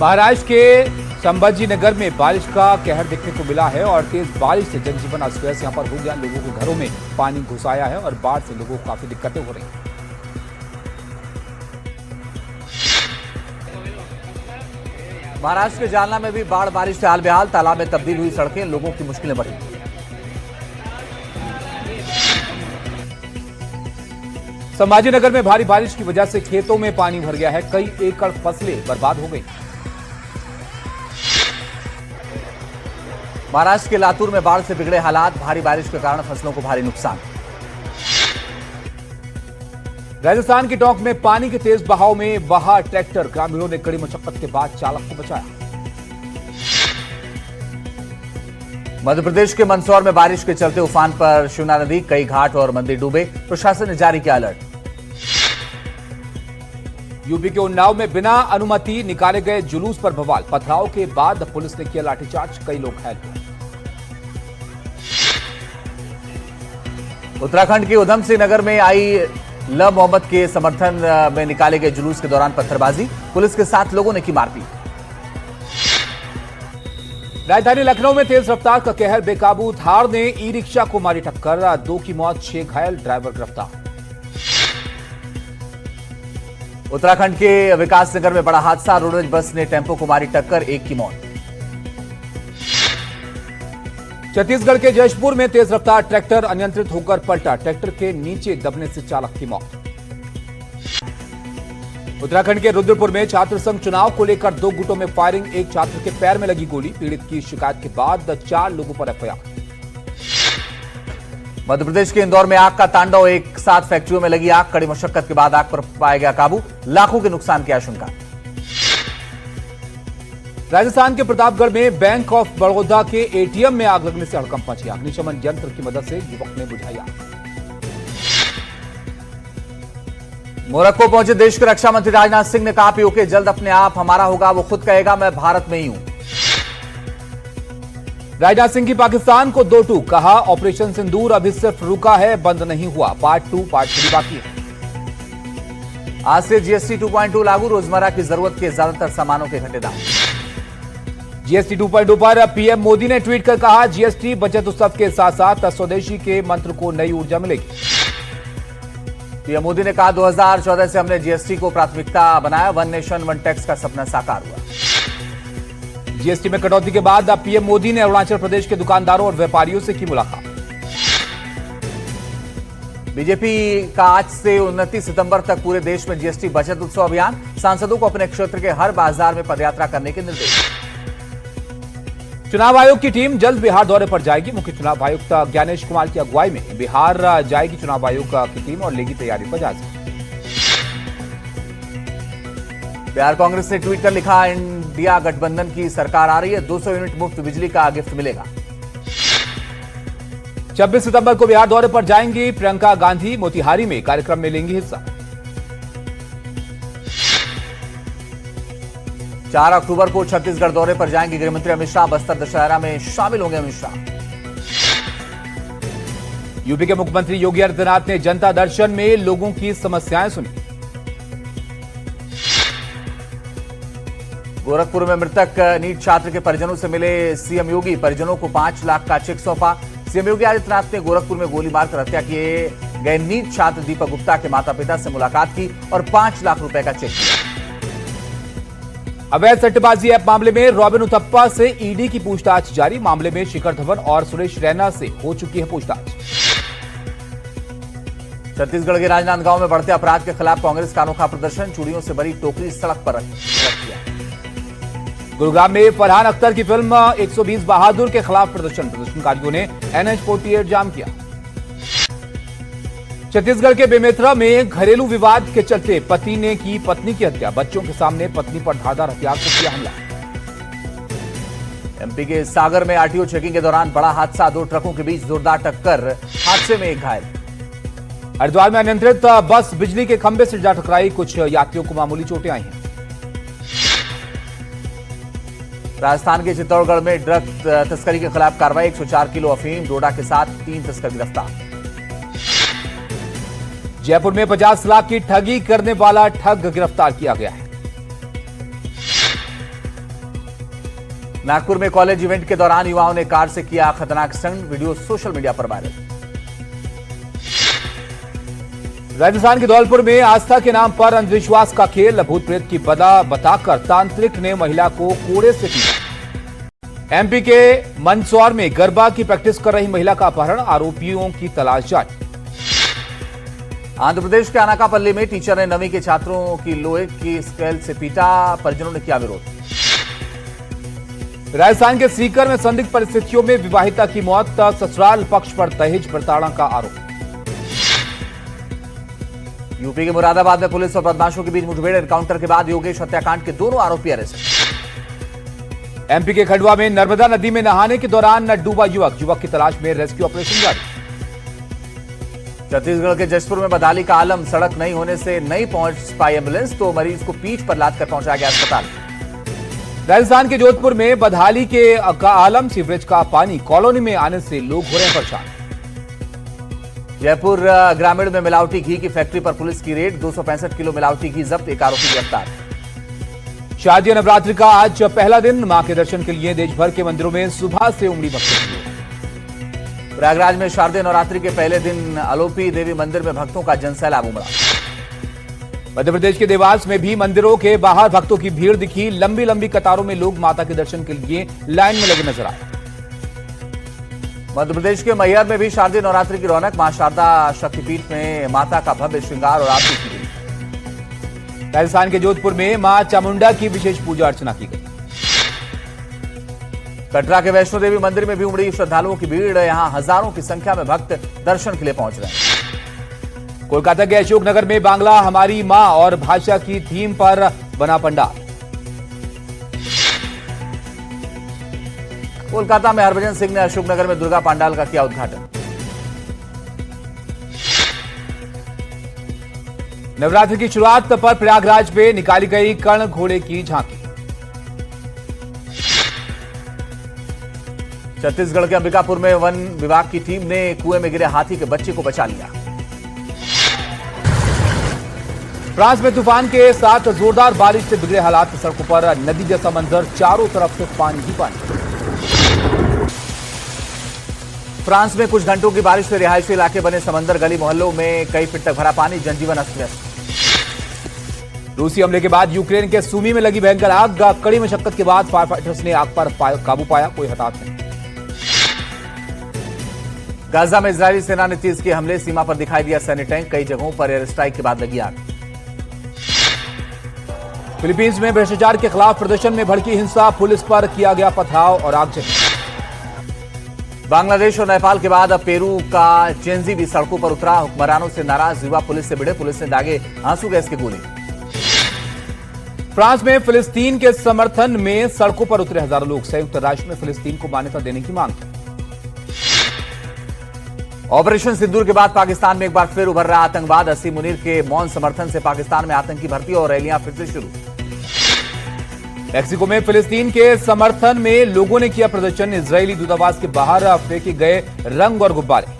महाराष्ट्र के संभाजी नगर में बारिश का कहर देखने को मिला है और तेज बारिश से जनजीवन अस्त व्यस्त यहां पर हो गया। लोगों के घरों में पानी घुस आया है और बाढ़ से लोगों को काफी दिक्कतें हो रही हैं। महाराष्ट्र के जालना में भी बाढ़ बारिश से हाल बेहाल, तालाब में तब्दील हुई सड़कें, लोगों की मुश्किलें बढ़ी। संभाजी नगर में भारी बारिश की वजह से खेतों में पानी भर गया है, कई एकड़ फसलें बर्बाद हो गई। महाराष्ट्र के लातूर में बाढ़ से बिगड़े हालात, भारी बारिश के कारण फसलों को भारी नुकसान। राजस्थान के टोंक में पानी के तेज बहाव में बहा ट्रैक्टर, ग्रामीणों ने कड़ी मशक्कत के बाद चालक को बचाया। मध्य प्रदेश के मंदसौर में बारिश के चलते उफान पर शिवना नदी, कई घाट और मंदिर डूबे, प्रशासन ने जारी किया अलर्ट। यूपी के उन्नाव में बिना अनुमति निकाले गए जुलूस पर बवाल, पथराव के बाद पुलिस ने किया लाठीचार्ज, कई लोग घायल हुए। उत्तराखंड के उधम सिंह नगर में आई ल मोहम्मद के समर्थन में निकाले गए जुलूस के दौरान पत्थरबाजी, पुलिस के 7 लोगों ने की मारपीट। राजधानी लखनऊ में तेज रफ्तार का कहर बेकाबू, थार ने ई रिक्शा को मारी टक्कर, 2 की मौत, 6 घायल, ड्राइवर गिरफ्तार। उत्तराखंड के विकासनगर में बड़ा हादसा, रोडवेज बस ने टेम्पो को मारी टक्कर, 1 की मौत। छत्तीसगढ़ के जशपुर में तेज रफ्तार ट्रैक्टर अनियंत्रित होकर पलटा, ट्रैक्टर के नीचे दबने से चालक की मौत। उत्तराखंड के रुद्रपुर में छात्र संघ चुनाव को लेकर 2 गुटों में फायरिंग, एक छात्र के पैर में लगी गोली, पीड़ित की शिकायत के बाद 4 लोगों पर एफआईआर। मध्य प्रदेश के इंदौर में आग का तांडव, एक साथ फैक्ट्रियों में लगी आग, कड़ी मशक्कत के बाद आग पर पाया गया काबू, लाखों के नुकसान की आशंका। राजस्थान के प्रतापगढ़ में बैंक ऑफ बड़ौदा के एटीएम में आग लगने से हड़कंप मच गया, अग्निशमन यंत्र की मदद से युवक ने बुझाई आग। मोरक्को पहुंचे देश के रक्षा मंत्री राजनाथ सिंह ने कहा, पीओके जल्द अपने आप हमारा होगा, वो खुद कहेगा मैं भारत में ही हूं। राजनाथ सिंह की पाकिस्तान को 2 टूक, कहा ऑपरेशन सिंदूर अभी सिर्फ रुका है, बंद नहीं हुआ, पार्ट 2 पार्ट 3 बाकी है। आज से जीएसटी 2.2 लागू, रोजमर्रा की जरूरत के ज्यादातर सामानों के घटे दाम। जीएसटी 2.2 पर पीएम मोदी ने ट्वीट कर कहा, जीएसटी बचत उत्सव के साथ साथ स्वदेशी के मंत्र को नई ऊर्जा मिलेगी। पीएम मोदी ने कहा, 2014 से हमने जीएसटी को प्राथमिकता बनाया, 1 नेशन 1 टैक्स का सपना साकार हुआ। जीएसटी में कटौती के बाद अब पीएम मोदी ने अरुणाचल प्रदेश के दुकानदारों और व्यापारियों से की मुलाकात। बीजेपी का आज से 29 सितंबर तक पूरे देश में जीएसटी बचत उत्सव अभियान, सांसदों को अपने क्षेत्र के हर बाजार में पदयात्रा करने के निर्देश। चुनाव आयोग की टीम जल्द बिहार दौरे पर जाएगी, मुख्य चुनाव आयुक्त ज्ञानेश कुमार की अगुवाई में बिहार जाएगी चुनाव आयोग की टीम और लेगी तैयारी पर जायजा। बिहार कांग्रेस ने ट्वीट कर लिखा, इंडिया गठबंधन की सरकार आ रही है, 200 यूनिट मुफ्त बिजली का गिफ्ट मिलेगा। 26 सितंबर को बिहार दौरे पर जाएंगी प्रियंका गांधी, मोतिहारी में कार्यक्रम में लेंगी हिस्सा। 4 अक्टूबर को छत्तीसगढ़ दौरे पर जाएंगे गृहमंत्री अमित शाह, बस्तर दशहरा में शामिल होंगे अमित शाह। यूपी के मुख्यमंत्री योगी आदित्यनाथ ने जनता दर्शन में लोगों की समस्याएं सुनी। गोरखपुर में मृतक नीट छात्र के परिजनों से मिले सीएम योगी, परिजनों को 5 लाख का चेक सौंपा। सीएम योगी आदित्यनाथ ने गोरखपुर में गोली मारकर हत्या किए गए नीट छात्र दीपक गुप्ता के माता पिता से मुलाकात की और 5 लाख रुपए का चेक दिया। अवैध सट्टेबाजी ऐप मामले में रॉबिन उथप्पा से ईडी की पूछताछ जारी, मामले में शिखर धवन और सुरेश रैना से हो चुकी है पूछताछ। छत्तीसगढ़ के राजनांदगांव में बढ़ते अपराध के खिलाफ कांग्रेस का अनोखा प्रदर्शन, चूड़ियों से भरी टोकरी सड़क पर रख दिया। गुरुग्राम में फरहान अख्तर की फिल्म 120 बहादुर के खिलाफ प्रदर्शनकारियों ने NH-48 जाम किया। छत्तीसगढ़ के बेमेतरा में घरेलू विवाद के चलते पति ने की पत्नी की हत्या, बच्चों के सामने पत्नी पर धारदार हथियार से किया हमला। एमपी के सागर में आरटीओ चेकिंग के दौरान बड़ा हादसा, 2 ट्रकों के बीच जोरदार टक्कर, हादसे में 1 घायल। हरिद्वार में अनियंत्रित बस बिजली के खंभे से जा टकराई, कुछ यात्रियों को मामूली चोटें आई हैं। राजस्थान के चित्तौड़गढ़ में ड्रग तस्करी के खिलाफ कार्रवाई, 104 किलो अफीम, डोडा के साथ 3 तस्कर गिरफ्तार। जयपुर में 50 लाख की ठगी करने वाला ठग गिरफ्तार किया गया है। नागपुर में कॉलेज इवेंट के दौरान युवाओं ने कार से किया खतरनाक स्टंट, वीडियो सोशल मीडिया पर वायरल। राजस्थान के धौलपुर में आस्था के नाम पर अंधविश्वास का खेल, भूत प्रेत की बदा बताकर तांत्रिक ने महिला को कोड़े से पीटा। एमपी के मंदसौर में गरबा की प्रैक्टिस कर रही महिला का अपहरण, आरोपियों की तलाश जारी। आंध्र प्रदेश के अनाकापल्ली में टीचर ने 9वीं के छात्रों की लोहे की स्केल से पीटा, परिजनों ने किया विरोध। राजस्थान के सीकर में संदिग्ध परिस्थितियों में विवाहिता की मौत, ससुराल पक्ष पर दहेज प्रताड़ना का आरोप। यूपी के मुरादाबाद में पुलिस और बदमाशों के बीच मुठभेड़, एनकाउंटर के बाद योगेश हत्याकांड के दोनों आरोपी अरेस्ट। एमपी के खंडवा में नर्मदा नदी में नहाने के दौरान डूबा युवक की तलाश में रेस्क्यू ऑपरेशन जारी। छत्तीसगढ़ के जशपुर में बदहाली का आलम, सड़क नहीं होने से नहीं पहुंच पाई एम्बुलेंस, तो मरीज को पीठ पर लादकर पहुंचाया गया अस्पताल। राजस्थान के जोधपुर में बदहाली का आलम, सीवरेज का पानी कॉलोनी में आने से लोग हो रहे हैं परेशान। जयपुर ग्रामीण में मिलावटी घी की फैक्ट्री पर पुलिस की रेड, 265 किलो मिलावटी घी जब्त, एक आरोपी गिरफ्तार। शारदीय नवरात्रि का आज पहला दिन, मां के दर्शन के लिए देश भर के मंदिरों में सुबह से उमड़ी भक्तों। प्रयागराज में शारदीय नवरात्रि के पहले दिन अलोपी देवी मंदिर में भक्तों का जनसैलाब उमड़ा। मध्य प्रदेश के देवास में भी मंदिरों के बाहर भक्तों की भीड़ दिखी, लंबी लंबी कतारों में लोग माता के दर्शन के लिए लाइन में लगे नजर आए। मध्य प्रदेश के मैहर में भी शारदीय नवरात्रि की रौनक, मां शारदा शक्तिपीठ में माता का भव्य श्रृंगार और आरती की गई। राजस्थान के जोधपुर में मां चामुंडा की विशेष पूजा अर्चना की गई। कटरा के वैष्णो देवी मंदिर में भी उमड़ी श्रद्धालुओं की भीड़, यहां हजारों की संख्या में भक्त दर्शन के लिए पहुंच रहे हैं। कोलकाता के अशोकनगर में बांग्ला हमारी मां और भाषा की थीम पर बना पंडाल। कोलकाता में हरभजन सिंह ने अशोकनगर में दुर्गा पंडाल का किया उद्घाटन। नवरात्रि की शुरुआत पर प्रयागराज में निकाली गई कर्ण घोड़े की झांकी। छत्तीसगढ़ के अंबिकापुर में वन विभाग की टीम ने कुएं में गिरे हाथी के बच्चे को बचा लिया। फ्रांस में तूफान के साथ जोरदार बारिश से बिगड़े हालात, सड़कों पर नदी जैसा मंजर, चारों तरफ से पानी ही पानी। फ्रांस में कुछ घंटों की बारिश से रिहायशी इलाके बने समंदर, गली मोहल्लों में कई फीट तक भरा पानी, जनजीवन अस्त व्यस्त। रूसी हमले के बाद यूक्रेन के सूमी में लगी भयंकर आग, कड़ी मशक्कत के बाद फायर फाइटर्स ने आग पर काबू पाया, कोई हताहत नहीं। गाजा में इजरायली सेना ने तेज किए हमले, सीमा पर दिखाई दिया सैन्य टैंक, कई जगहों पर एयर स्ट्राइक के बाद लगी आग। फिलीपींस में भ्रष्टाचार के खिलाफ प्रदर्शन में भड़की हिंसा, पुलिस पर किया गया पथराव और आगजनी। बांग्लादेश और नेपाल के बाद अब पेरू का जेनजी भी सड़कों पर उतरा, हुक्मरानों से नाराज युवा पुलिस से भिड़े, पुलिस ने दागे आंसू गैस की गोली। फ्रांस में फिलिस्तीन के समर्थन में सड़कों पर उतरे हजारों लोग, संयुक्त राष्ट्र में फिलिस्तीन को मान्यता देने की मांग। ऑपरेशन सिंदूर के बाद पाकिस्तान में एक बार फिर उभर रहा आतंकवाद, असीम मुनीर के मौन समर्थन से पाकिस्तान में आतंकी भर्ती और रैलियां फिर से शुरू। मेक्सिको में फिलिस्तीन के समर्थन में लोगों ने किया प्रदर्शन, इजरायली दूतावास के बाहर फेंके गए रंग और गुब्बारे।